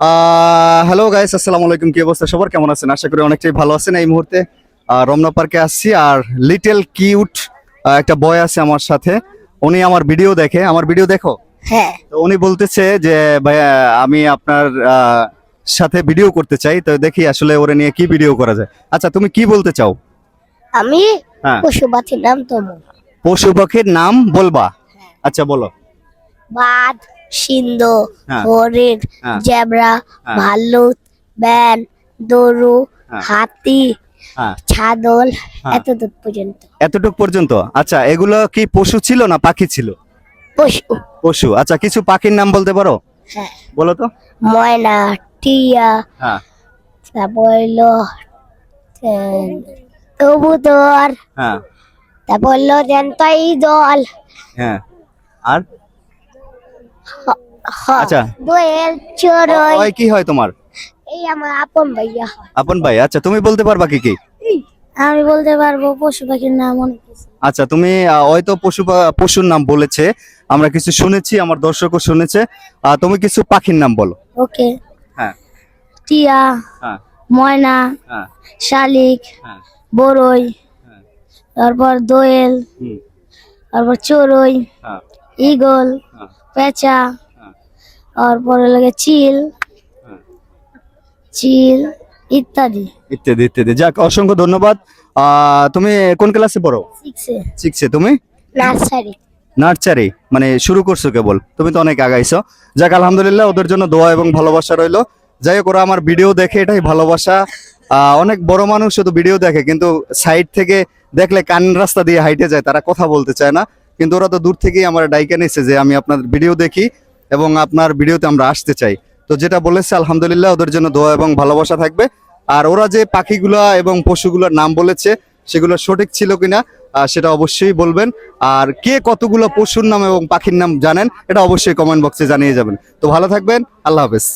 Hello guys, আসসালামু আলাইকুম। কি অবস্থা সবার, কেমন আছেন? আশা করি অনেকটাই ভালো আছেন। এই মুহূর্তে রমনা পার্কে আসছি, আর লিটল কিউট একটা বয় আছে আমার সাথে। উনি আমার ভিডিও দেখে। আমার ভিডিও দেখো? হ্যাঁ। তো উনি বলতেছে যে ভাইয়া, আমি আপনার সাথে ভিডিও করতে চাই। তো দেখি আসলে ওরে নিয়ে কি ভিডিও করা যায়। আচ্ছা, তুমি কি বলতে চাও? আমি হ্যাঁ, পশু পাখির নাম তমু। পশু পাখির নাম বলবা? আচ্ছা, বলো। বাঘ, সিংহ, হ্যাঁ। হরিণ, হ্যাঁ। জেব্রা, হ্যাঁ। ভাল্লুক, ব্যান, গরু, হ্যাঁ। হাতি, হ্যাঁ। ছাগল, হ্যাঁ। এতদূর পর্যন্ত। এতটুক পর্যন্ত? আচ্ছা, এগুলো কি পশু ছিল না পাখি ছিল? পশু। পশু। আচ্ছা, কিছু পাখির নাম বলতে পারো? হ্যাঁ। বলো তো। ময়না, টিয়া, হ্যাঁ। তারপর হইলো কবুতর, হ্যাঁ। তারপর হইলো জ্যান্ত ঈগল, হ্যাঁ। আর আচ্ছা। দোয়েল, চড়ুই। ওই কি হয় তোমার? এই আমার আপন ভাইয়া হয়। আপন ভাই। আচ্ছা, তুমি বলতে পারবা কি কি? আমি বলতে পারবো পশু পাখির নাম অনেক কিছু। আচ্ছা, তুমি হয়তো পশুর নাম বলেছে, আমরা কিছু শুনেছি, আমার দর্শকও শুনেছে। তুমি কিছু পাখির নাম বলো। ওকে। হ্যাঁ। টিয়া, হ্যাঁ। ময়না, হ্যাঁ। শালিক, হ্যাঁ। বড়ই, হ্যাঁ। তারপর দোয়েল, হুম। তারপর চড়ুই, হ্যাঁ। ঈগল, হ্যাঁ। পেঁচা, হ্যাঁ। তারপরে লাগে চিল, হ্যাঁ। চিল ইত্যাদি। ইত্যাদি ইত্যাদি। যাক, অসংখ্য ধন্যবাদ। তুমি কোন ক্লাসে পড়ো? শিখছে। শিখছে। তুমি? নার্সারি। নার্সারি মানে শুরু করছো কেবল? তুমি তো অনেক আগাইছো। যাক, আলহামদুলিল্লাহ, ওদের জন্য দোয়া এবং ভালোবাসা রইলো। যাই হোক, ওরা আমার ভিডিও দেখে, এটাই ভালোবাসা। অনেক বড় মানুষ শুধু ভিডিও দেখে, কিন্তু সাইড থেকে দেখলে কান রাস্তা দিয়ে হাইটে যায়, তারা কথা বলতে চায় না। কিন্তু ওরা তো দূর থেকেই আমার ডাইকে নিচ্ছে যে আমি আপনার ভিডিও দেখি এবং আপনার ভিডিওতে আমরা আসতে চাই। তো যেটা বলেছে, আলহামদুলিল্লাহ, ওদের জন্য দোয়া এবং ভালোবাসা থাকবে। আর ওরা যে পাখিগুলা এবং পশুগুলোর নাম বলেছে, সেগুলো সঠিক ছিল কিনা সেটা অবশ্যই বলবেন। আর কে কতগুলো পশুর নাম এবং পাখির নাম জানেন, এটা অবশ্যই কমেন্ট বক্সে জানিয়ে যাবেন। তো ভালো থাকবেন। আল্লাহ হাফেজ।